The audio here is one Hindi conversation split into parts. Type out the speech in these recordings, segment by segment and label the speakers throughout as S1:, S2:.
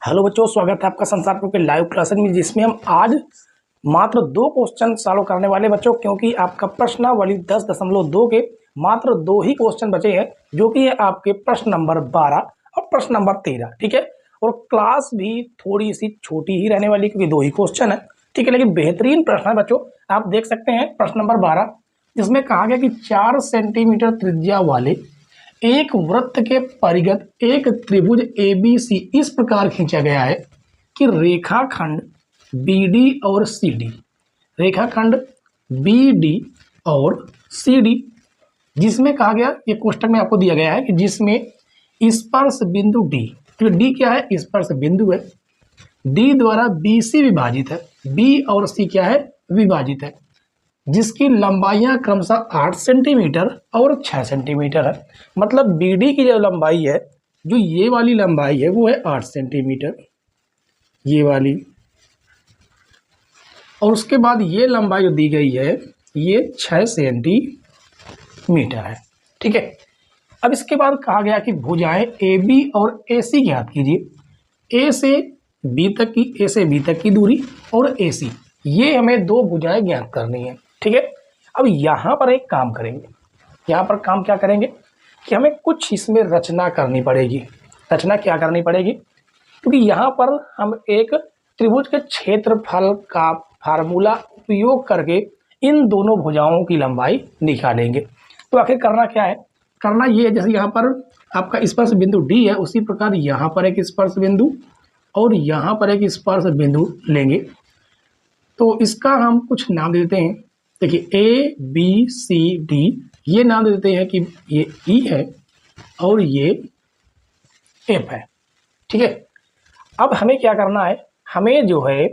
S1: हेलो बच्चों, स्वागत है आपका संसार प्रो के लाइव क्लासेस में, जिसमें हम आज मात्र 2 क्वेश्चन सॉल्व करने वाले बच्चों, क्योंकि आपका प्रश्नावली 10.2 के मात्र 2 ही क्वेश्चन बचे हैं, जो कि है आपके प्रश्न नंबर 12 और प्रश्न नंबर 13। ठीक है, और क्लास भी थोड़ी सी छोटी ही रहने वाली, क्योंकि 2 ही क्वेश्चन है। ठीक है, लेकिन बेहतरीन प्रश्न है बच्चों। आप देख सकते हैं प्रश्न नंबर 12, जिसमें कहा गया कि 4 सेंटीमीटर त्रिज्या वाले एक वृत्त के परिगत एक त्रिभुज ABC इस प्रकार खींचा गया है कि रेखाखंड BD और CD, रेखाखंड BD और CD, जिसमें कहा गया, ये कोष्टक में आपको दिया गया है कि जिसमें स्पर्श बिंदु D, तो D क्या है? स्पर्श बिंदु है। D द्वारा BC विभाजित है, B और C क्या है? विभाजित है, जिसकी लंबाइयां क्रमशः 8 सेंटीमीटर और 6 सेंटीमीटर है। मतलब BD की जो लंबाई है, जो ये वाली लंबाई है, वो है 8 सेंटीमीटर, ये वाली, और उसके बाद ये लंबाई जो दी गई है, ये 6 सेंटीमीटर है। ठीक है, अब इसके बाद कहा गया कि भुजाएं AB और AC ज्ञात कीजिए। A से B तक की दूरी और AC, ये हमें 2 भुजाएं ज्ञात करनी है। ठीक है, अब यहाँ पर एक काम करेंगे। यहाँ पर काम क्या करेंगे कि हमें कुछ इसमें रचना करनी पड़ेगी। रचना क्या करनी पड़ेगी? क्योंकि यहाँ पर हम एक त्रिभुज के क्षेत्रफल का फार्मूला उपयोग करके इन दोनों भुजाओं की लंबाई निकालेंगे। तो आखिर करना क्या है? करना ये है, जैसे यहाँ पर आपका स्पर्श बिंदु D है, उसी प्रकार यहाँ पर एक स्पर्श बिंदु और यहाँ पर एक स्पर्श बिंदु लेंगे। तो इसका हम कुछ नाम देते हैं। देखिए ABCD, ये नाम देते हैं कि ये E है और ये F है। ठीक है, अब हमें क्या करना है? हमें जो है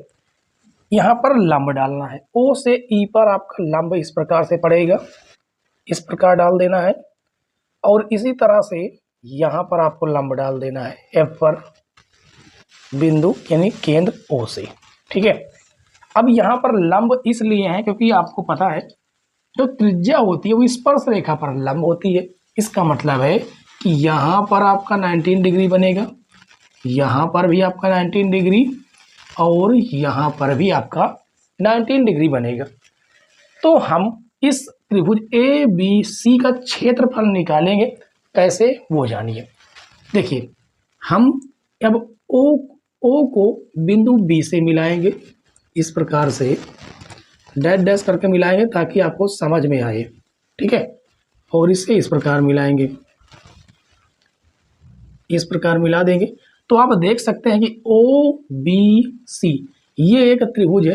S1: यहाँ पर लंब डालना है। O से E पर आपका लंब इस प्रकार से पड़ेगा, इस प्रकार डाल देना है, और इसी तरह से यहाँ पर आपको लंब डाल देना है F पर, बिंदु यानी केंद्र O से। ठीक है, अब यहाँ पर लंब इसलिए है क्योंकि आपको पता है जो त्रिज्या होती है वो स्पर्श रेखा पर लंब होती है। इसका मतलब है कि यहाँ पर आपका 19 डिग्री बनेगा, यहाँ पर भी आपका 19 डिग्री, और यहाँ पर भी आपका 19 डिग्री बनेगा। तो हम इस त्रिभुज ABC का क्षेत्रफल निकालेंगे। कैसे, वो जानिए। देखिए, हम अब O को बिंदु B से मिलाएंगे, इस प्रकार से डैश डैश करके मिलाएंगे ताकि आपको समझ में आए। ठीक है, और इसे इस प्रकार मिलाएंगे, इस प्रकार मिला देंगे। तो आप देख सकते हैं कि OBC ये एक त्रिभुज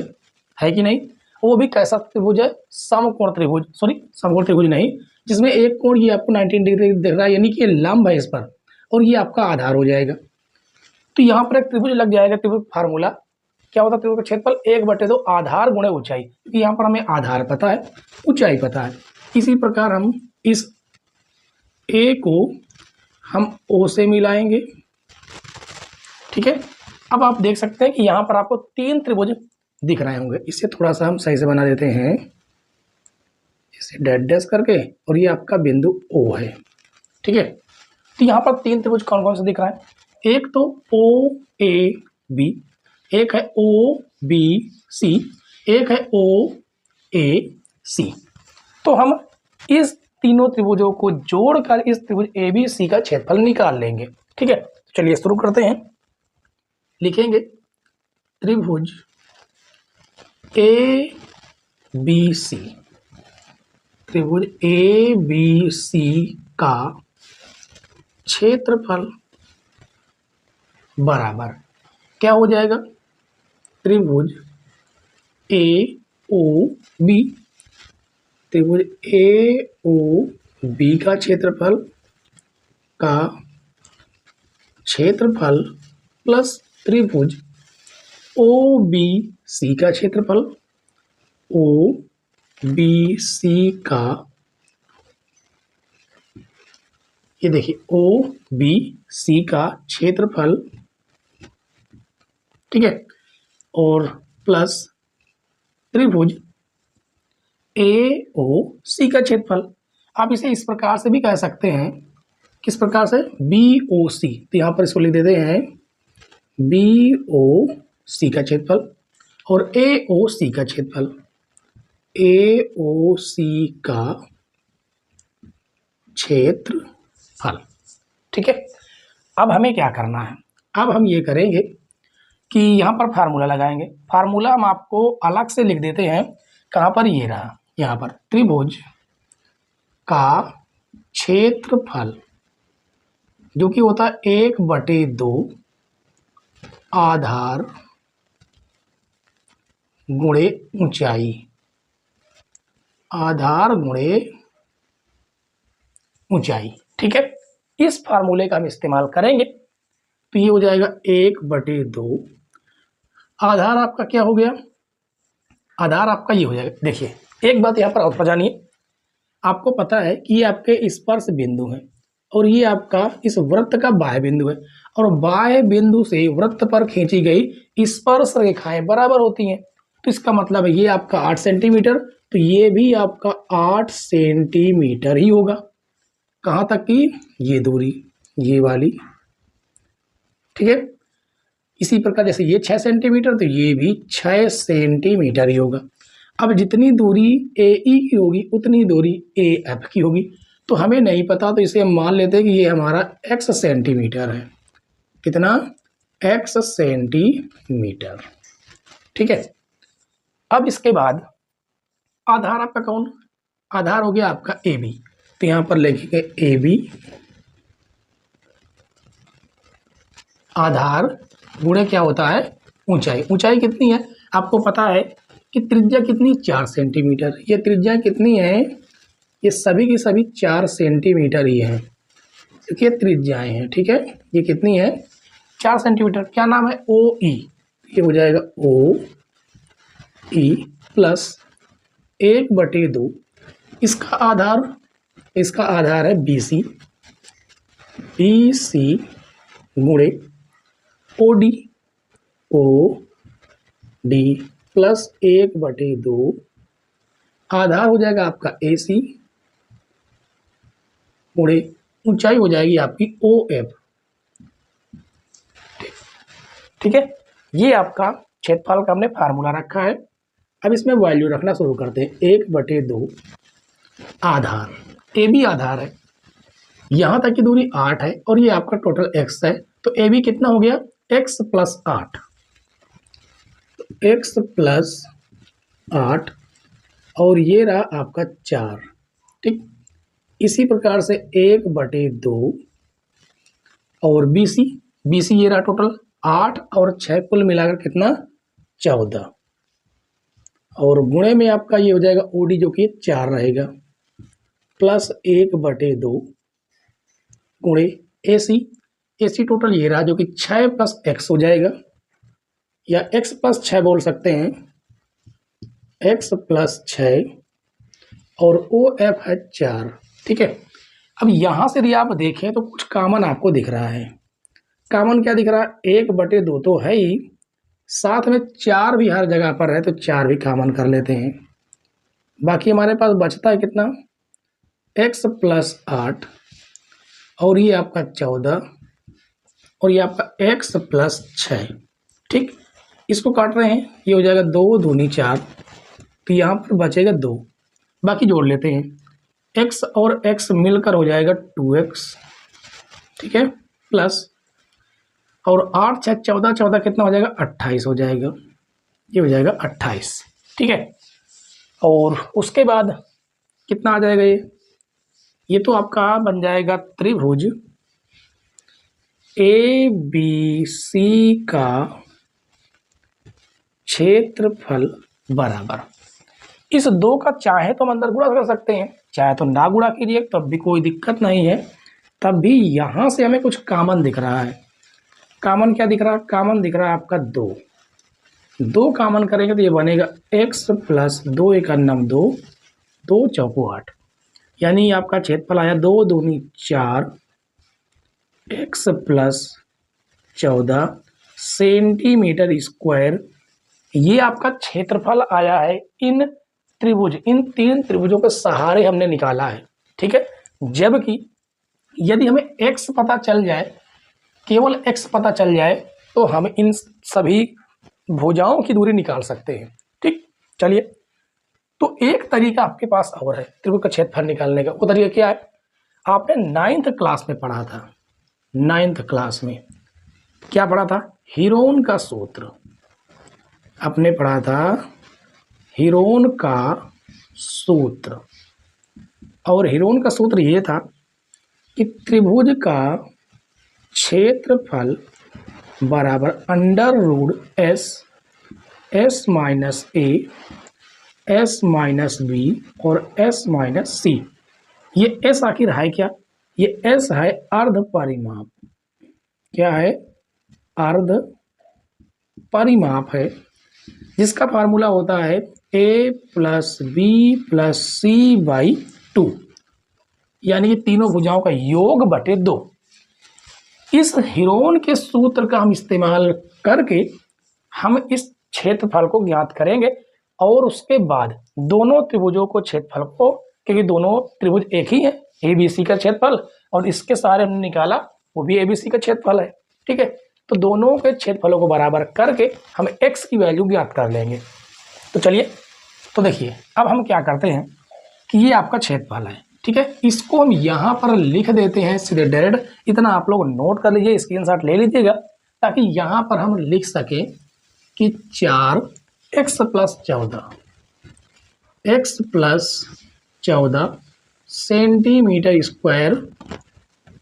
S1: है कि नहीं? वो भी कैसा त्रिभुज है? समकोण त्रिभुज, समकोण त्रिभुज नहीं, जिसमें एक कोण ये आपको 19 डिग्री दिख रहा है, यानी कि ये लंब है इस पर, और ये आपका आधार हो जाएगा। तो यहाँ पर एक त्रिभुज लग जाएगा। त्रिभुज फार्मूला क्या होता है? त्रिभुज का क्षेत्रफल 1/2 आधार गुणे ऊंचाई, क्योंकि यहाँ पर हमें आधार पता है, ऊंचाई पता है। इसी प्रकार हम इस A को हम O से मिलाएंगे। ठीक है, अब आप देख सकते हैं कि यहाँ पर आपको 3 त्रिभुज दिख रहे होंगे। इसे थोड़ा सा हम सही से बना देते हैं, इसे डैश डैश करके, और ये आपका बिंदु O है। ठीक है, तो यहाँ पर 3 त्रिभुज कौन कौन से दिख रहा है? एक तो OAB, एक है OBC, एक है OAC। तो हम इस तीनों त्रिभुजों को जोड़कर इस त्रिभुज ABC का क्षेत्रफल निकाल लेंगे। ठीक है, तो चलिए शुरू करते हैं। लिखेंगे त्रिभुज ABC, त्रिभुज ABC का क्षेत्रफल बराबर क्या हो जाएगा? त्रिभुज AOB, त्रिभुज AOB का क्षेत्रफल प्लस त्रिभुज OBC का क्षेत्रफल, OBC का, ये देखिए OBC का क्षेत्रफल, ठीक है, और प्लस त्रिभुज AOC का क्षेत्रफल। आप इसे इस प्रकार से भी कह सकते हैं, किस प्रकार से? BOC, तो यहाँ पर इसको लिख देते हैं बी ओ सी का क्षेत्रफल और ए ओ सी का क्षेत्रफल, ए ओ सी का क्षेत्रफल। ठीक है, अब हमें क्या करना है, अब हम ये करेंगे कि यहाँ पर फार्मूला लगाएंगे। फार्मूला हम आपको अलग से लिख देते हैं, कहाँ पर, ये रहा, यहाँ पर त्रिभुज का क्षेत्रफल जो कि होता है 1/2 आधार गुणे ऊंचाई, आधार गुणे ऊंचाई। ठीक है, इस फार्मूले का हम इस्तेमाल करेंगे तो ये हो जाएगा 1/2। आधार आपका क्या हो गया, आधार आपका ये हो जाएगा। देखिए एक बात यहाँ पर और जानिए, आपको पता है कि ये आपके स्पर्श बिंदु हैं और ये आपका इस वृत्त का बाह्य बिंदु है, और बाह्य बिंदु से वृत्त पर खींची गई स्पर्श रेखाएं बराबर होती हैं। तो इसका मतलब है ये आपका 8 सेंटीमीटर, तो ये भी आपका 8 सेंटीमीटर ही होगा। कहाँ तक की, ये दूरी, ये वाली। ठीक है, इसी प्रकार जैसे ये 6 सेंटीमीटर तो ये भी 6 सेंटीमीटर ही होगा। अब जितनी दूरी ए ई की होगी उतनी दूरी ए एफ की होगी। तो हमें नहीं पता, तो इसे हम मान लेते हैं कि ये हमारा x सेंटीमीटर है। कितना, x सेंटीमीटर। ठीक है, अब इसके बाद आधार आपका कौन, आधार हो गया आपका ए बी। तो यहाँ पर लिखेंगे ए बी आधार गुणे क्या होता है, ऊंचाई। ऊंचाई कितनी है आपको पता है कि त्रिज्या कितनी, 4 सेंटीमीटर। ये त्रिज्या कितनी है, ये सभी की सभी 4 सेंटीमीटर ही है, क्योंकि ये त्रिज्याएं हैं। ठीक है, ये कितनी है, 4 सेंटीमीटर। क्या नाम है, ओ ई। ये हो जाएगा ओ ई प्लस 1/2। इसका आधार है बी सी, बी सी गुणे ओ डी प्लस 1/2। आधार हो जाएगा आपका ए सी गुणे ऊंचाई हो जाएगी आपकी ओ एफ। ठीक है, ये आपका क्षेत्रफल का हमने फार्मूला रखा है। अब इसमें वैल्यू रखना शुरू करते हैं। 1/2 आधार, ए बी आधार है, यहाँ तक की दूरी 8 है और ये आपका टोटल x है। तो ए बी कितना हो गया, x + 8, x + 8 और ये रहा आपका 4। ठीक, इसी प्रकार से 1/2 और बी सी ये रहा टोटल 8 और 6 कुल मिलाकर कितना, 14। और गुणे में आपका ये हो जाएगा ओडी जो कि 4 रहेगा, प्लस 1/2 गुणे ए सी टोटल ये रहा जो कि 6 + x हो जाएगा, या x + 6 बोल सकते हैं, x + 6 और ओ एफ है 4। ठीक है, अब यहाँ से यदि आप देखें तो कुछ कॉमन आपको दिख रहा है। कॉमन क्या दिख रहा है, 1/2 तो है ही, साथ में 4 भी हर जगह पर है, तो 4 भी कॉमन कर लेते हैं। बाकी हमारे पास बचता है कितना, x + 8 और ये आपका 14 और ये आपका x + 6। ठीक, इसको काट रहे हैं, ये हो जाएगा 2 दूनी 4, तो यहाँ पर बचेगा 2। बाकी जोड़ लेते हैं, x और x मिलकर हो जाएगा 2x। ठीक है, प्लस और 8 6 14, 14 कितना हो जाएगा, 28 हो जाएगा, ये हो जाएगा 28। ठीक है, और उसके बाद कितना आ जाएगा, ये तो आपका बन जाएगा त्रिभुज ए बी सी का क्षेत्रफल बराबर। इस 2 का चाहे तो हम अंदर गुणा कर सकते हैं, चाहे तो ना गुणा कीजिए, तब भी कोई दिक्कत नहीं है। तब भी यहाँ से हमें कुछ कॉमन दिख रहा है। कॉमन क्या दिख रहा है, कॉमन दिख रहा है आपका 2 कॉमन करेंगे तो ये बनेगा x + 2 × 2, 2 चौको 8, यानी आपका क्षेत्रफल आया 2 दूनी 4 x + 14 सेंटीमीटर स्क्वायर। ये आपका क्षेत्रफल आया है इन 3 त्रिभुजों के सहारे हमने निकाला है। ठीक है, जबकि यदि हमें x पता चल जाए, केवल x पता चल जाए, तो हम इन सभी भुजाओं की दूरी निकाल सकते हैं। ठीक, चलिए, तो एक तरीका आपके पास और है त्रिभुज का क्षेत्रफल निकालने का। वो तरीका क्या है? आपने 9th क्लास में पढ़ा था। 9th क्लास में क्या पढ़ा था? हीरोन का सूत्र। आपने पढ़ा था हीरोन का सूत्र, और हीरोन का सूत्र ये था कि त्रिभुज का क्षेत्रफल बराबर under root S, S minus A, S minus B और एस माइनस सी। ये एस आखिर है क्या? ये एस है अर्ध परिमाप। क्या है? अर्ध परिमाप है, जिसका फार्मूला होता है A plus B plus C by 2, यानी कि तीनों भुजाओं का योग बटे 2। इस हीरोन के सूत्र का हम इस्तेमाल करके हम इस क्षेत्रफल को ज्ञात करेंगे, और उसके बाद दोनों त्रिभुजों को क्षेत्रफल को, क्योंकि दोनों त्रिभुज एक ही है, ए बी सी का क्षेत्रफल, और इसके सारे हमने निकाला वो भी ए बी सी का क्षेत्रफल है। ठीक है, तो दोनों के क्षेत्रफलों को बराबर करके हम x की वैल्यू ज्ञात कर लेंगे। तो चलिए, तो देखिए अब हम क्या करते हैं कि ये आपका क्षेत्रफल है। ठीक है, इसको हम यहाँ पर लिख देते हैं सीधे डायरेक्ट। इतना आप लोग नोट कर लीजिए, स्क्रीनशॉट ले लीजिएगा, ताकि यहाँ पर हम लिख सकें कि 4x प्लस 14 सेंटीमीटर स्क्वायर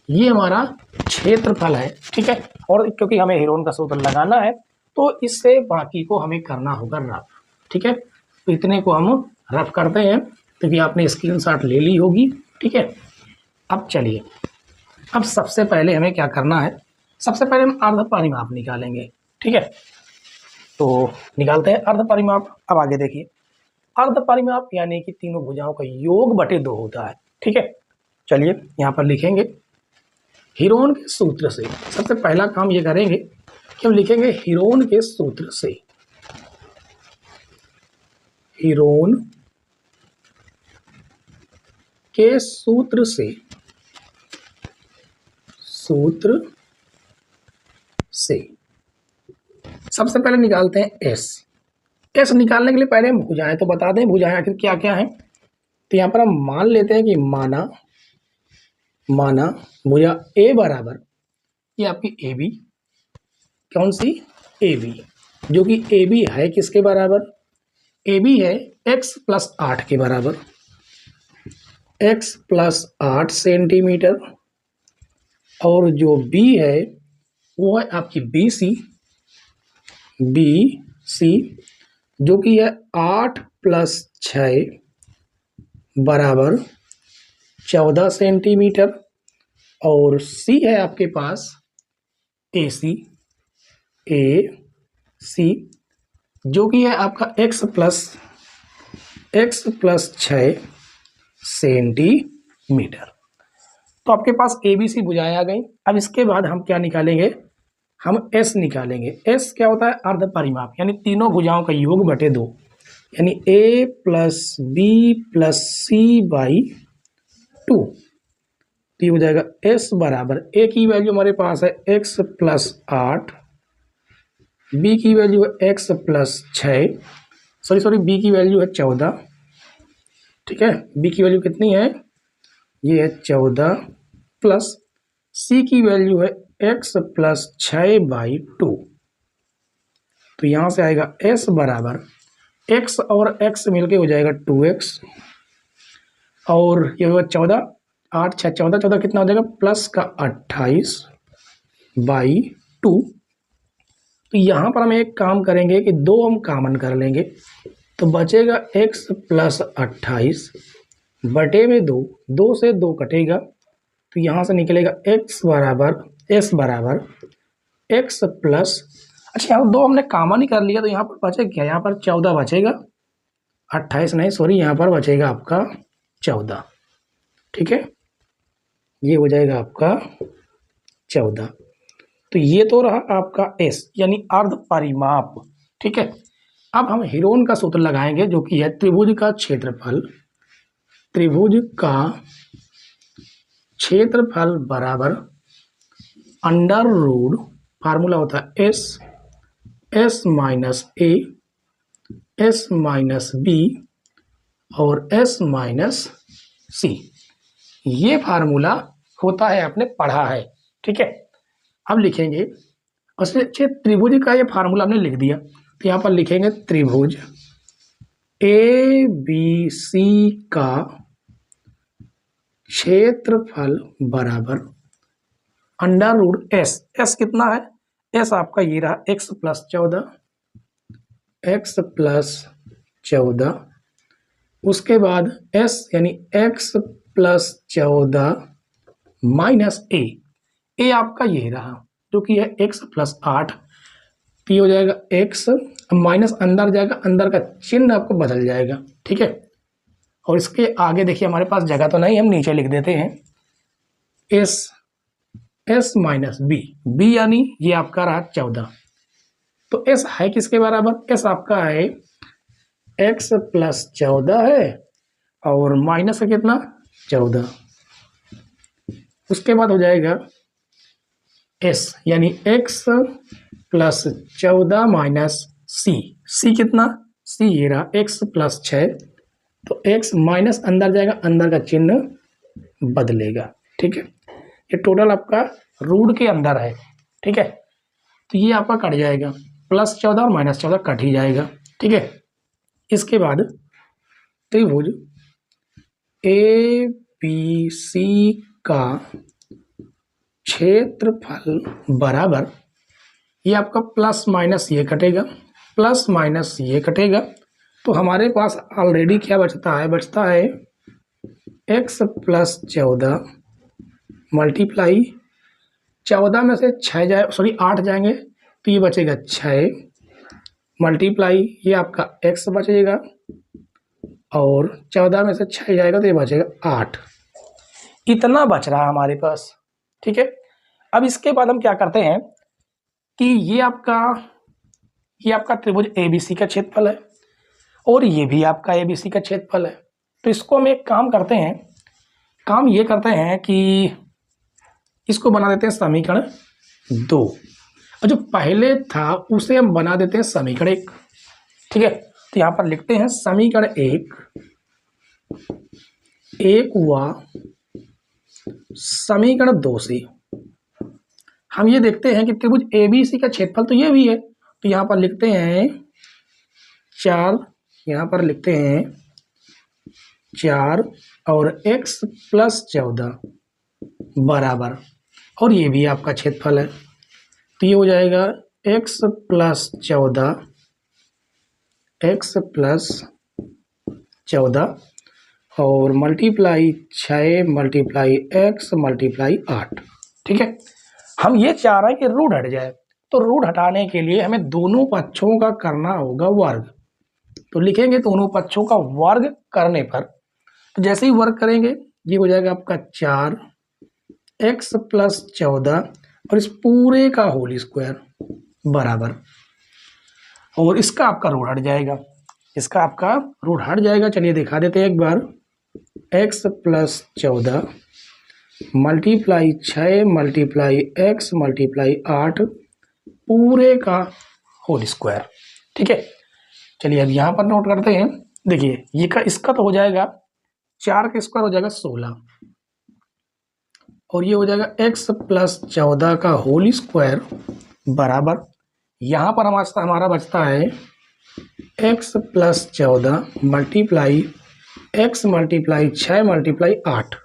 S1: ये हमारा क्षेत्रफल है। ठीक है, और क्योंकि हमें हीरोन का सूत्र लगाना है तो इससे बाकी को हमें करना होगा रफ। ठीक है, तो इतने को हम रफ करते हैं, क्योंकि आपने स्क्रीनशॉट ले ली होगी। ठीक है, अब चलिए, अब सबसे पहले हमें क्या करना है? सबसे पहले हम अर्ध परिमाप निकालेंगे। ठीक है, तो निकालते हैं अर्ध परिमाप। अब आगे देखिए, अर्ध परिमाप यानी कि तीनों भुजाओं का योग बटे 2 होता है। ठीक है, चलिए यहाँ पर लिखेंगे हीरोन के सूत्र से। सबसे पहला काम ये करेंगे कि हम लिखेंगे हीरोन के सूत्र से। हीरोन के सूत्र से, सूत्र से सबसे पहले निकालते हैं एस। एस निकालने के लिए पहले हम भुजाएं तो बता दें, भुजाएं आखिर क्या क्या हैं। तो यहाँ पर हम मान लेते हैं कि माना भुजा ए बराबर, ये आपकी ए बी, कौन सी? ए बी, जो कि ए बी है किसके बराबर? ए बी है x प्लस 8 के बराबर, x प्लस 8 सेंटीमीटर। और जो बी है वो है आपकी बी सी, जो कि है 8 प्लस 6 बराबर 14 सेंटीमीटर। और सी है आपके पास ए सी, जो कि है आपका x प्लस 6 सेंटीमीटर। तो आपके पास ए बी सी भुजाएं आ गई। अब इसके बाद हम क्या निकालेंगे? हम एस निकालेंगे। एस क्या होता है? अर्ध परिमाप, यानी तीनों भुजाओं का योग बटे 2, यानी A plus B plus C by 2। तो ये हो जाएगा एस बराबर, ए की वैल्यू हमारे पास है x प्लस 8, बी की वैल्यू है x प्लस 6, बी की वैल्यू है 14। ठीक है, बी की वैल्यू कितनी है? ये है 14, प्लस सी की वैल्यू है x प्लस 6 बाई 2। तो यहाँ से आएगा s बराबर, x और x मिलके हो जाएगा 2x, और ये होगा 14, 8 6 14, 14 कितना हो जाएगा? प्लस का 28 बाई 2। तो यहाँ पर हम एक काम करेंगे कि 2 हम कॉमन कर लेंगे, तो बचेगा x प्लस 28 बटे में 2, 2 से 2 कटेगा, तो यहाँ से निकलेगा x बराबर, s बराबर x प्लस, अच्छा यहाँ 2 हमने कॉमन ही कर लिया, तो यहाँ पर बचेगा क्या? यहाँ पर 14 बचेगा, 28 नहीं, यहाँ पर बचेगा आपका 14। ठीक है, ये हो जाएगा आपका 14। तो ये तो रहा आपका S, यानी अर्ध परिमाप। ठीक है, अब हम हीरोन का सूत्र लगाएंगे, जो कि है त्रिभुज का क्षेत्रफल। त्रिभुज का क्षेत्रफल बराबर अंडर रूट फार्मूला होता है S minus A, S minus B और एस माइनस सी। ये फार्मूला होता है, आपने पढ़ा है, ठीक है। अब लिखेंगे, अच्छे त्रिभुज का ये फार्मूला हमने लिख दिया, तो यहाँ पर लिखेंगे त्रिभुज ए बी सी का क्षेत्रफल बराबर अंडर रूट एस। एस कितना है? एस आपका ये रहा एक्स प्लस 14, उसके बाद एस यानी एक्स प्लस 14 माइनस ए। ए आपका ये रहा जो कि है एक्स प्लस 8, तो ये हो जाएगा एक्स माइनस अंदर जाएगा, अंदर का चिन्ह आपको बदल जाएगा, ठीक है। और इसके आगे देखिए हमारे पास जगह तो नहीं, हम नीचे लिख देते हैं एस माइनस बी यानी ये आपका रहा 14। तो एस है किसके बराबर? एस आपका है एक्स प्लस 14 है और माइनस है कितना? 14। उसके बाद हो जाएगा एस यानी एक्स प्लस 14 माइनस सी कितना? सी ये रहा एक्स प्लस 6, तो एक्स माइनस अंदर जाएगा, अंदर का चिन्ह बदलेगा, ठीक है। ये टोटल आपका रूट के अंदर है, ठीक है। तो ये आपका कट जाएगा, प्लस 14 और माइनस 14 कट ही जाएगा, ठीक है। इसके बाद त्रिभुज ए बी सी का क्षेत्रफल बराबर, ये आपका प्लस माइनस ये कटेगा, प्लस माइनस ये कटेगा, तो हमारे पास ऑलरेडी क्या बचता है? बचता है एक्स प्लस 14 मल्टीप्लाई 14 में से 6 जाए, सॉरी 8 जाएंगे, तो ये बचेगा 6 मल्टीप्लाई ये आपका एक्स बचेगा, और 14 में से 6 जाएगा तो ये बचेगा 8। इतना बच रहा है हमारे पास, ठीक है। अब इसके बाद हम क्या करते हैं कि ये आपका त्रिभुज एबीसी का क्षेत्रफल है और ये भी आपका एबीसी का क्षेत्रफल है। तो इसको हम एक काम करते हैं, काम ये करते हैं कि इसको बना देते हैं समीकरण 2, और जो पहले था उसे हम बना देते हैं समीकरण 1, ठीक है। तो यहाँ पर लिखते हैं समीकरण 1 हुआ समीकरण 2 से हम ये देखते हैं कि त्रिभुज एबीसी का क्षेत्रफल तो ये भी है, तो यहाँ पर लिखते हैं 4, यहाँ पर लिखते हैं 4 और x प्लस 14 बराबर, और ये भी आपका क्षेत्रफल है, तो ये हो जाएगा x प्लस 14 और मल्टीप्लाई 6 मल्टीप्लाई x मल्टीप्लाई 8, ठीक है। हम ये चाह रहे हैं कि रूट हट जाए, तो रूट हटाने के लिए हमें दोनों पक्षों का करना होगा वर्ग। तो लिखेंगे दोनों पक्षों का वर्ग करने पर, तो जैसे ही वर्ग करेंगे ये हो जाएगा आपका 4x प्लस 14 और इस पूरे का होल स्क्वायर बराबर, और इसका आपका रूट हट जाएगा, इसका आपका रूट हट जाएगा। चलिए दिखा देते हैं एक बार, x plus 14 multiply 6 multiply x multiply 8 पूरे का होल स्क्वायर, ठीक है। चलिए अब यहाँ पर नोट करते हैं, देखिए ये का इसका तो हो जाएगा 4 का स्क्वायर हो जाएगा 16, और ये हो जाएगा x प्लस 14 का होल स्क्वायर बराबर, यहाँ पर हमारा बचता है x plus 14 multiply x multiply 6 multiply 8,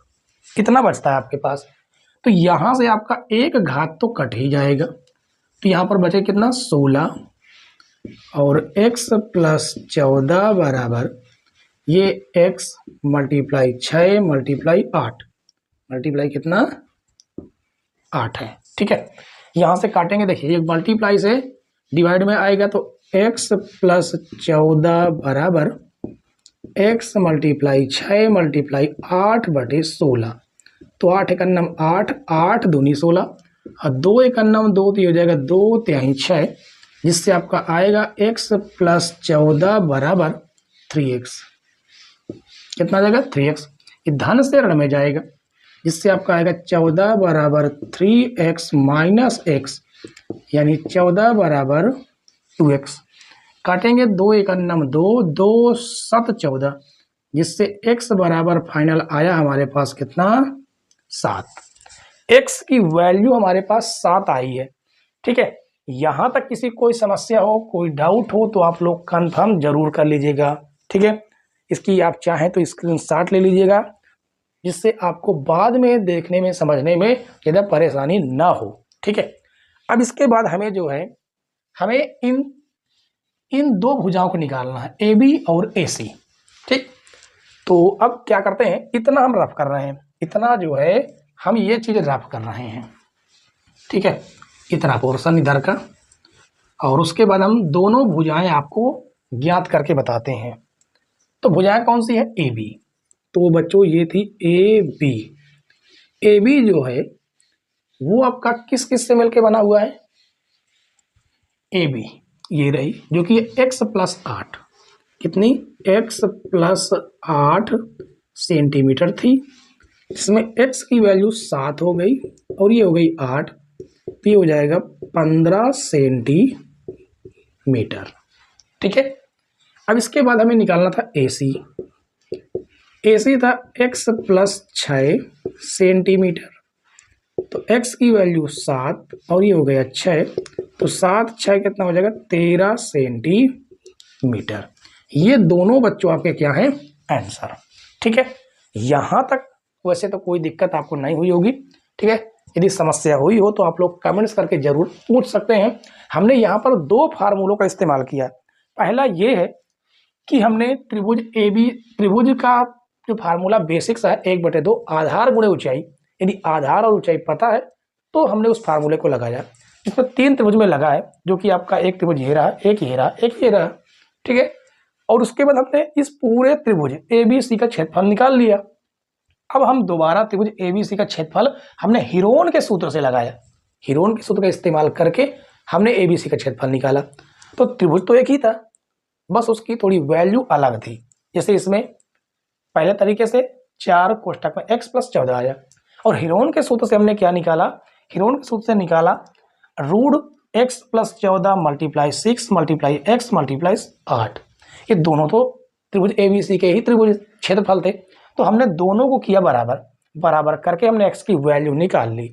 S1: कितना बचता है आपके पास? तो यहाँ से आपका एक घात तो कट ही जाएगा, तो यहाँ पर बचे कितना? 16 और x प्लस 14 बराबर ये x मल्टीप्लाई 6 मल्टीप्लाई 8, मल्टीप्लाई कितना? 8 है, ठीक है। यहाँ से काटेंगे, देखिए ये मल्टीप्लाई से डिवाइड में आएगा, तो x प्लस 14 बराबर x मल्टीप्लाई 6 मल्टीप्लाई 8 बटे 16, तो 8 एकन्नम 8, 8 दूनी 16 और 2 एकन्नम 2, तो ये हो जाएगा 2 तिहाई 6, जिससे आपका आएगा x प्लस 14 बराबर 3x। कितना जाएगा? 3x। ये धन से ऋण में जाएगा, जिससे आपका आएगा 14 बराबर 3x माइनस x, यानी 14 बराबर 2x। काटेंगे 2 एकन्नम 2, 2 7 14, जिससे x बराबर फाइनल आया हमारे पास कितना 7। x की वैल्यू हमारे पास 7 आई है। ठीक है, यहाँ तक किसी कोई समस्या हो, कोई डाउट हो तो आप लोग कंफर्म जरूर कर लीजिएगा। ठीक है, इसकी आप चाहें तो स्क्रीनशॉट ले लीजिएगा, जिससे आपको बाद में देखने में समझने में ज़्यादा परेशानी ना हो। ठीक है, अब इसके बाद हमें जो है हमें इन दो भुजाओं को निकालना है, ए बी और ए सी। ठीक, तो अब क्या करते हैं, इतना हम रफ कर रहे हैं, इतना जो है हम ये चीज़ रफ कर रहे हैं। ठीक है, इतना पोर्शन इधर का, और उसके बाद हम दोनों भुजाएं आपको ज्ञात करके बताते हैं। तो भुजाएं कौन सी है, ए बी। तो बच्चों ये थी ए बी। ए बी जो है वो आपका किस किस से मिलके बना हुआ है, ए बी ये रही, जो कि x + 8, कितनी x + 8 सेंटीमीटर थी। इसमें x की वैल्यू 7 हो गई और ये हो गई 8, तो ये हो जाएगा 15 सेंटीमीटर। ठीक है, अब इसके बाद हमें निकालना था ए सी। ए सी था x + 6 सेंटीमीटर, तो x की वैल्यू 7 और ये हो गया 6, तो 7 6 कितना हो जाएगा 13 सेंटीमीटर। ये दोनों बच्चों आपके क्या हैं, आंसर। ठीक है, यहाँ तक वैसे तो कोई दिक्कत आपको नहीं हुई होगी। ठीक है, यदि समस्या हुई हो तो आप लोग कमेंट्स करके जरूर पूछ सकते हैं। हमने यहाँ पर दो फार्मूलों का इस्तेमाल किया। पहला ये है कि हमने त्रिभुज ए बी, त्रिभुज का जो फार्मूला बेसिक्स है 1/2 आधार गुणे ऊंचाई, यदि आधार और ऊंचाई पता है तो हमने उस फार्मूले को लगाया। इसमें 3 त्रिभुज में लगा है, जो कि आपका एक त्रिभुज ये रहा, एक ये रहा, एक ये रहा। ठीक है, और उसके बाद हमने इस पूरे त्रिभुज ए बी सी का क्षेत्रफल निकाल लिया। अब हम दोबारा त्रिभुज ए बी सी का क्षेत्रफल हमने हीरोन के सूत्र से लगाया। हीरोन के सूत्र का इस्तेमाल करके हमने ए बी सी का क्षेत्रफल निकाला। तो त्रिभुज तो एक ही था, बस उसकी थोड़ी वैल्यू अलग थी। जैसे इसमें पहले तरीके से 4 कोष्ठक में x + 14 आया, और हीरोन के सूत्र से हमने क्या निकाला, हीरोन के सूत्र से निकाला √x + 14 × 6 × x × 8। ये दोनों तो त्रिभुज ए बी सी के ही त्रिभुज क्षेत्रफल थे, तो हमने दोनों को किया बराबर, बराबर करके हमने x की वैल्यू निकाल ली।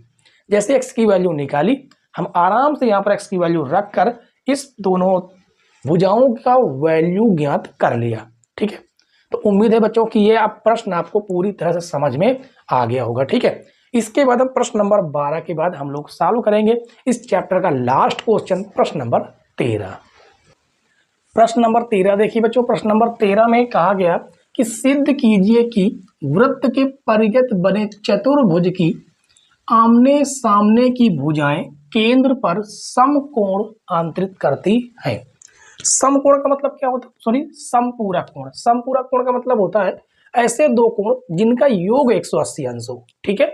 S1: जैसे x की वैल्यू निकाली, हम आराम से यहाँ पर x की वैल्यू रख कर इस दोनों भुजाओं का वैल्यू ज्ञात कर लिया। ठीक है, तो उम्मीद है बच्चों कि ये आप प्रश्न आपको पूरी तरह से समझ में आ गया होगा। ठीक है, इसके बाद हम प्रश्न नंबर 12 के बाद हम लोग सॉल्व करेंगे इस चैप्टर का लास्ट क्वेश्चन, प्रश्न नंबर 13। प्रश्न नंबर 13 देखिए बच्चों, प्रश्न नंबर 13 में कहा गया कि सिद्ध कीजिए कि वृत्त के परिगत बने चतुर्भुज की आमने सामने की भुजाएं केंद्र पर समकोण आंतरित करती हैं। समकोण का मतलब क्या होता है, सॉरी समपूरक कोण। समपूरक कोण का मतलब होता है ऐसे दो कोण जिनका योग 180 अंश हो। ठीक है,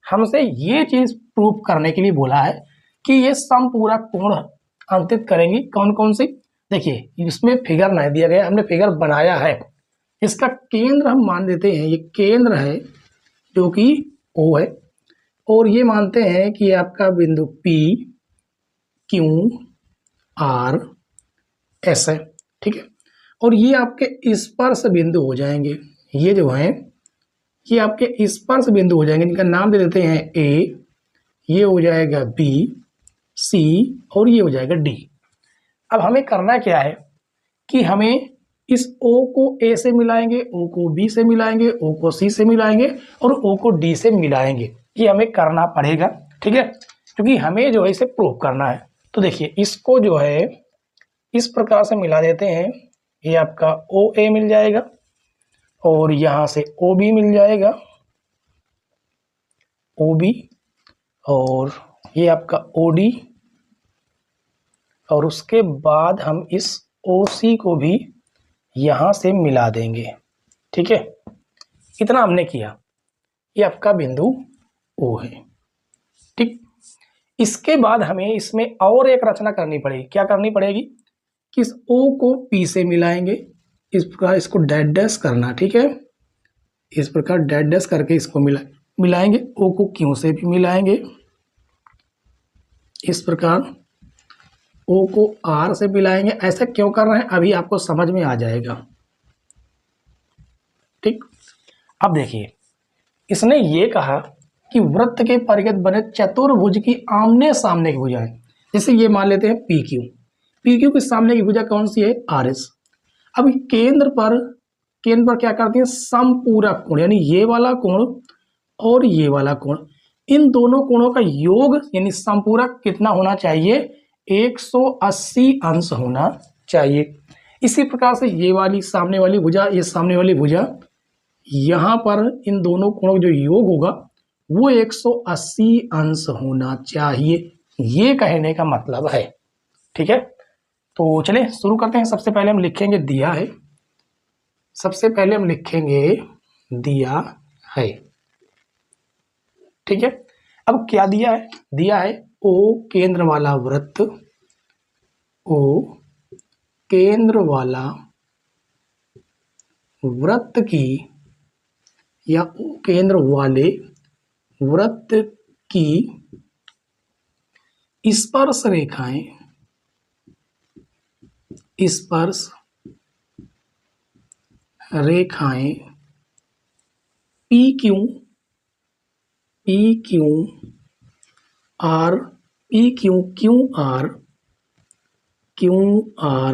S1: हमसे ये चीज प्रूव करने के लिए बोला है कि ये समपूरक कोण अंतरित करेंगी। कौन कौन सी, देखिए इसमें फिगर नहीं दिया गया, हमने फिगर बनाया है। इसका केंद्र हम मान देते हैं, ये केंद्र है जो कि O है, और ये मानते हैं कि आपका बिंदु P Q R S है। ठीक है, और ये आपके स्पर्श बिंदु हो जाएंगे। ये जो हैं ये आपके स्पर्श बिंदु हो जाएंगे, इनका नाम दे देते हैं A, ये हो जाएगा B, C और ये हो जाएगा D। अब हमें करना क्या है कि हमें इस O को A से मिलाएंगे, O को B से मिलाएंगे, O को C से मिलाएंगे और O को D से मिलाएंगे। ये हमें करना पड़ेगा। ठीक है, क्योंकि हमें जो है इसे प्रूव करना है। तो देखिए इसको जो है इस प्रकार से मिला देते हैं, ये आपका OA मिल जाएगा और यहाँ से OB मिल जाएगा, OB, और ये आपका OD, और उसके बाद हम इस OC को भी यहाँ से मिला देंगे। ठीक है, इतना हमने किया, ये आपका बिंदु O है। ठीक, इसके बाद हमें इसमें और एक रचना करनी पड़ेगी। क्या करनी पड़ेगी कि इस O को P से मिलाएंगे, इस प्रकार इसको डैश डैश करना। ठीक है, इस प्रकार डैश डैश करके इसको मिलाएंगे। O को Q से भी मिलाएंगे इस प्रकार ओ को आर से मिलाएंगे। ऐसा क्यों कर रहे हैं अभी आपको समझ में आ जाएगा। ठीक, अब देखिए इसने ये कहा कि वृत्त के परिगत बने चतुर्भुज की आमने सामने की भुजाएं, जैसे ये मान लेते हैं पी क्यू। पी क्यू के सामने की भुजा कौन सी है? R S. अब केंद्र पर क्या करती है? समपूरक कोण, यानी ये वाला कोण और ये वाला कोण, इन दोनों कोणों का योग यानी समपूरक कितना होना चाहिए? 180 अंश होना चाहिए। इसी प्रकार से ये वाली सामने वाली भुजा, ये सामने वाली भुजा, यहां पर इन दोनों कोणों का जो योग होगा वो 180 अंश होना चाहिए, ये कहने का मतलब है। ठीक है, तो चलिए शुरू करते हैं। सबसे पहले हम लिखेंगे दिया है। सबसे पहले हम लिखेंगे दिया है। ठीक है, अब क्या दिया है? दिया है ओ केंद्र वाला वृत्त, ओ केंद्र वाला वृत्त की या ओ केंद्र वाले वृत्त की स्पर्श रेखाएं, स्पर्श रेखाएं P Q R, P Q R,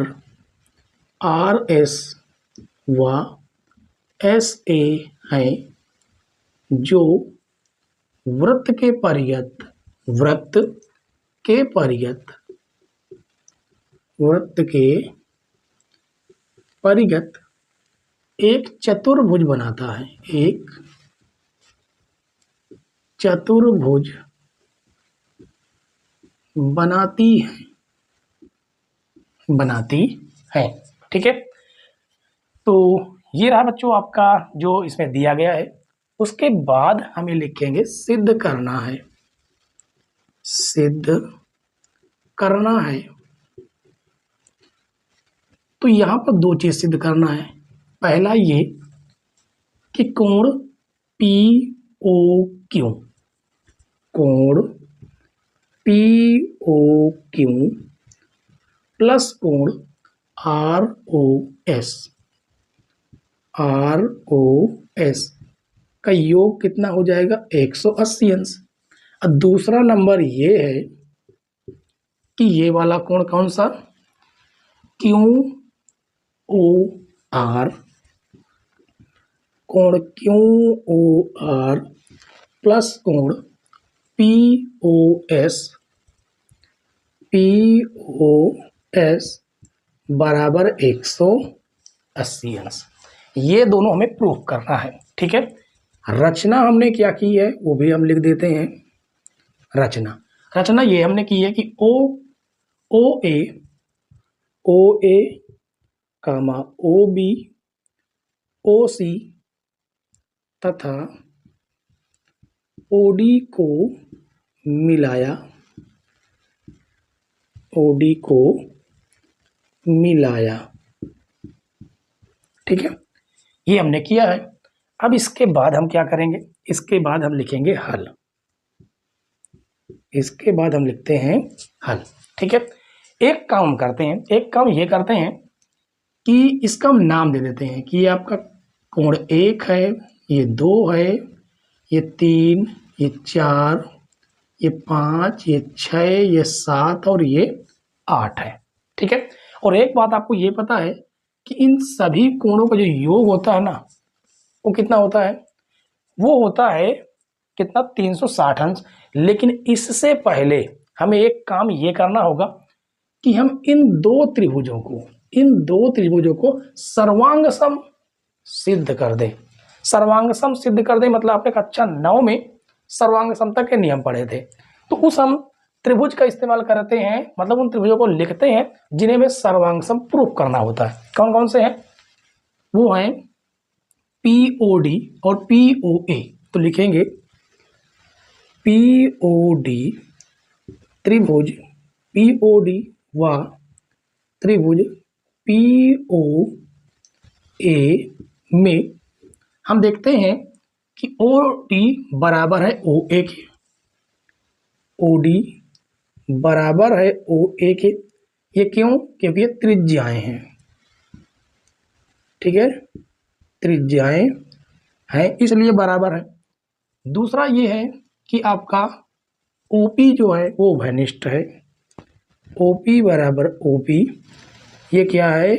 S1: R S व एस ए हैं, जो वृत्त के परिगत एक चतुर्भुज बनाता है, एक चतुर्भुज बनाती है। ठीक है, तो ये रहा बच्चों आपका जो इसमें दिया गया है। उसके बाद हमें लिखेंगे सिद्ध करना है, सिद्ध करना है। तो यहां पर दो चीज सिद्ध करना है। पहला ये कि कोण पी ओ क्यू, कोण पी ओ क्यू प्लस कोण आर ओ एस का योग कितना हो जाएगा? 180 अंश। और दूसरा नंबर ये है कि ये वाला कोण कौन सा? क्यू ओ आर, कोण क्यू ओ आर प्लस कोण पी ओ एस बराबर 180 अंश। ये दोनों हमें प्रूफ करना है। ठीक है, रचना हमने क्या की है वो भी हम लिख देते हैं। रचना ये हमने की है कि ओ ए कामा ओ बी ओ सी तथा ओ डी को मिलाया। ठीक है, ये हमने किया है। अब इसके बाद हम क्या करेंगे? इसके बाद हम लिखेंगे हल। इसके बाद हम लिखते हैं हल। ठीक है, एक काम ये करते हैं कि इसका हम नाम दे देते हैं कि ये आपका कोण 1 है, ये 2 है, ये 3, ये 4, ये 5, ये 6, ये 7 और ये 8 है। ठीक है, और एक बात आपको ये पता है कि इन सभी कोणों का जो योग होता है ना, वो कितना होता है? वो होता है कितना? 360 अंश। लेकिन इससे पहले हमें एक काम ये करना होगा कि हम इन दो त्रिभुजों को सर्वांगसम सिद्ध कर दें। सर्वांगसम सिद्ध कर दें मतलब आपने कक्षा 9 में सर्वांग समता के नियम पढ़े थे। तो उस हम त्रिभुज का इस्तेमाल करते हैं, मतलब उन त्रिभुजों को लिखते हैं जिन्हें में सर्वांगसम प्रूफ करना होता है। कौन कौन से हैं? वो हैं POD और POA। तो लिखेंगे POD त्रिभुज, POD व त्रिभुज POA में हम देखते हैं कि OD बराबर है OA के, OD बराबर है ओ ए के। ये क्यों? क्योंकि ये त्रिज्याएं हैं, ठीक है, त्रिज्याएं हैं इसलिए बराबर है। दूसरा ये है कि आपका ओपी जो है वो उभयनिष्ठ है, ओपी बराबर ओपी, ये क्या है?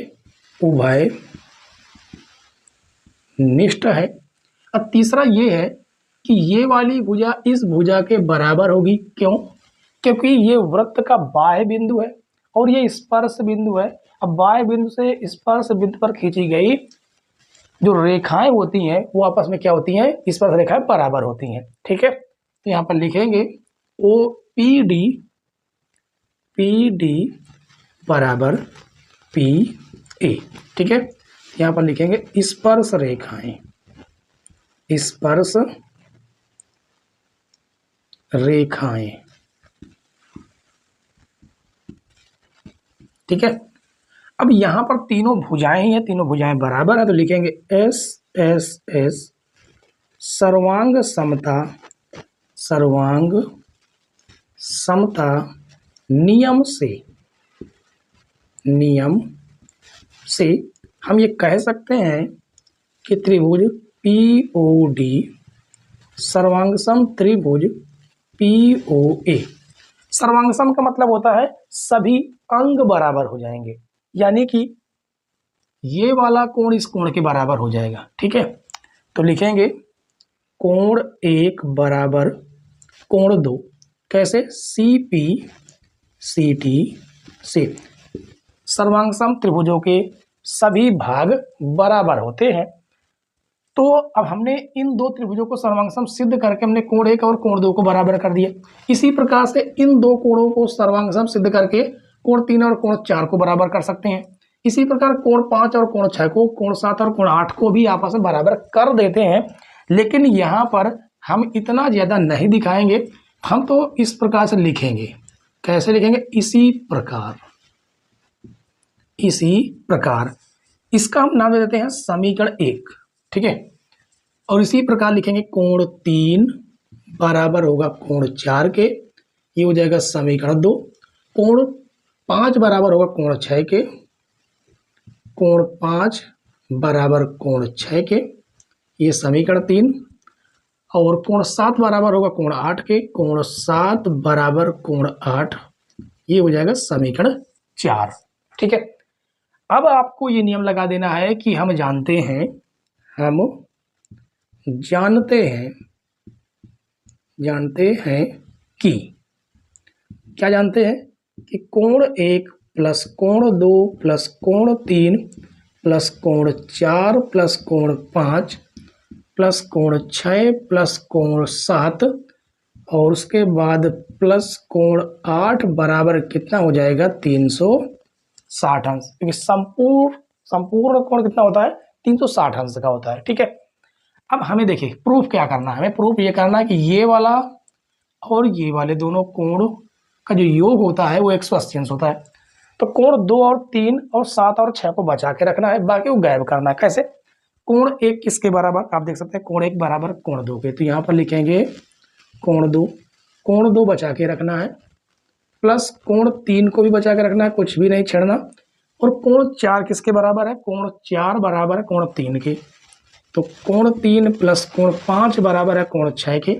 S1: उभय निष्ठ है। अब तीसरा ये है कि ये वाली भुजा इस भुजा के बराबर होगी। क्यों? क्योंकि ये वृत्त का बाह्य बिंदु है और ये स्पर्श बिंदु है। अब बाह्य बिंदु से स्पर्श बिंदु पर खींची गई जो रेखाएं होती हैं वो आपस में क्या होती हैं? स्पर्श रेखाएं बराबर होती हैं, ठीक है। तो यहाँ पर लिखेंगे O P D, P D बराबर पी ए, ठीक है। यहाँ पर लिखेंगे स्पर्श रेखाएं, स्पर्श रेखाएं, ठीक है। अब यहाँ पर तीनों भुजाएं ही हैं, तीनों भुजाएं बराबर है तो लिखेंगे एस एस एस सर्वांग समता, सर्वांग समता नियम से, नियम से हम ये कह सकते हैं कि त्रिभुज पी ओ डी सर्वांगसम त्रिभुज पी ओ ए। सर्वांगसम का मतलब होता है सभी अंग बराबर हो जाएंगे, यानी कि ये वाला कोण इस कोण के बराबर हो जाएगा, ठीक है। तो लिखेंगे कोण एक बराबर कोण दो। कैसे? सी पी सी टी से सर्वांगसम त्रिभुजों के सभी भाग बराबर होते हैं। तो अब हमने इन दो त्रिभुजों को सर्वांगसम सिद्ध करके हमने कोण एक और कोण दो को बराबर कर दिया। इसी प्रकार से इन दो कोणों को सर्वांगसम सिद्ध करके कोण तीन और कोण चार को बराबर कर सकते हैं। इसी प्रकार कोण पाँच और कोण छः को, कोण सात और कोण आठ को भी आपस में बराबर कर देते हैं। लेकिन यहाँ पर हम इतना ज़्यादा नहीं दिखाएंगे, हम तो इस प्रकार से लिखेंगे। कैसे लिखेंगे? इसी प्रकार, इसी प्रकार। इसका हम नाम दे देते हैं समीकरण एक, ठीक है। और इसी प्रकार लिखेंगे कोण तीन बराबर होगा कोण चार के, ये हो जाएगा समीकरण दो। कोण पाँच बराबर होगा कोण छः के, कोण पाँच बराबर कोण छः के, ये समीकरण तीन। और कोण सात बराबर होगा कोण आठ के, कोण सात बराबर कोण आठ, ये हो जाएगा समीकरण चार, ठीक है। अब आपको ये नियम लगा देना है कि हम जानते हैं, हम जानते हैं, जानते हैं कि, क्या जानते हैं? कि कोण एक प्लस कोण दो प्लस कोण तीन प्लस कोण चार प्लस कोण पाँच प्लस कोण छः प्लस कोण सात और उसके बाद प्लस कोण आठ बराबर कितना हो जाएगा? 360 अंश। क्योंकि संपूर्ण कोण कितना होता है? 360 अंश का होता है, ठीक है। अब हमें देखिए प्रूफ क्या करना है। हमें प्रूफ ये करना है कि ये वाला और ये वाले दोनों कोण का जो योग होता है वो 180 अंश होता है। तो कोण दो और तीन और सात और छः को बचा के रखना है, बाकी वो गायब करना है। कैसे? कोण एक किसके बराबर? आप देख सकते हैं कोण एक बराबर कोण दो के, तो यहाँ पर लिखेंगे कोण दो बचा के रखना है, प्लस कोण तीन को भी बचा के रखना है, कुछ भी नहीं छेड़ना। और कोण चार किसके बराबर है? कोण चार बराबर है कोण तीन के, तो कोण तीन प्लस कोण पाँच बराबर है कोण छः के,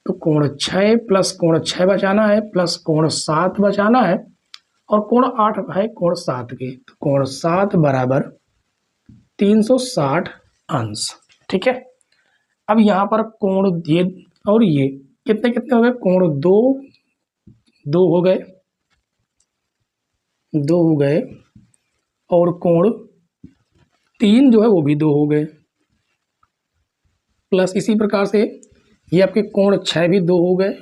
S1: तो कोण छः प्लस कोण छः बचाना है प्लस कोण सात बचाना है और कोण आठ है कोण सात के, तो कोण सात बराबर 360 अंश, ठीक है। अब यहाँ पर कोण ये और ये कितने कितने हो गए? कोण दो हो गए, दो हो गए और कोण तीन जो है वो भी दो हो गए, प्लस इसी प्रकार से ये आपके कोण छः भी दो हो गए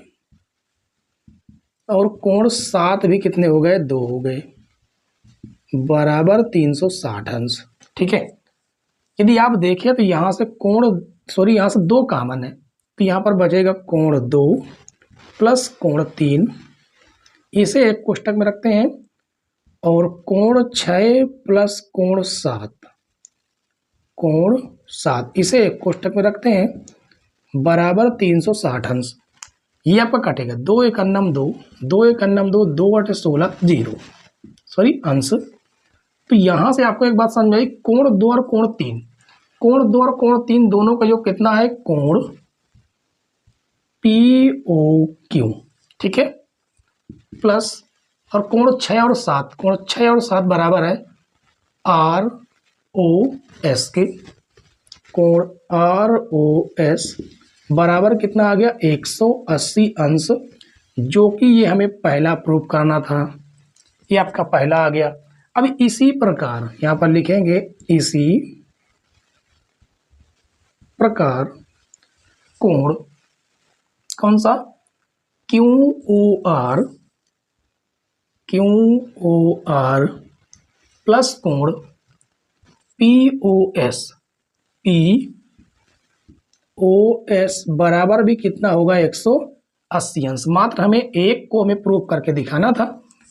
S1: और कोण सात भी कितने हो गए? दो हो गए, बराबर 360 अंश, ठीक है। यदि आप देखें तो यहाँ से यहाँ से दो कॉमन है, तो यहाँ पर बचेगा कोण दो प्लस कोण तीन, इसे एक कोष्टक में रखते हैं और कोण छः प्लस कोण सात, इसे एक कोष्टक में रखते हैं, बराबर 360 अंश। ये आपका कटेगा 2 एक अन्नम 2, 2 एक अन्नम 2, 2 8 16 0, सॉरी अंश। तो यहाँ से आपको एक बात समझ में आई, कोण 2 और कोण 3, कोण 2 और कोण 3 दोनों का योग कितना है, कोण POQ, ठीक है, प्लस और कोण 6 और 7, कोण 6 और 7 बराबर है ROS के, कोण ROS बराबर कितना आ गया 180 अंश, जो कि ये हमें पहला प्रूव करना था, ये आपका पहला आ गया। अब इसी प्रकार यहाँ पर लिखेंगे, इसी प्रकार कोण कौन सा, QOR प्लस कोण POS बराबर भी कितना होगा 180 अंश। मात्र हमें एक को हमें प्रूव करके दिखाना था,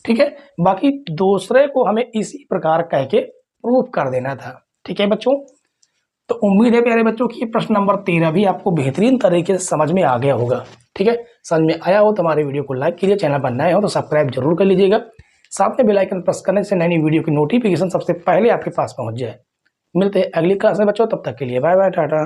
S1: ठीक है, बाकी दूसरे को हमें इसी प्रकार कह के प्रूव कर देना था, ठीक है बच्चों। तो उम्मीद है प्यारे बच्चों कि प्रश्न नंबर 13 भी आपको बेहतरीन तरीके से समझ में आ गया होगा, ठीक है। समझ में आया हो तो हमारे वीडियो को लाइक कीजिए, चैनल पर नए हो तो सब्सक्राइब जरूर कर लीजिएगा, साथ में बेल आइकन प्रेस करने से नई वीडियो की नोटिफिकेशन सबसे पहले आपके पास पहुंच जाए। मिलते हैं अगली क्लास में बच्चों, तब तक के लिए बाय बाय, टाटा।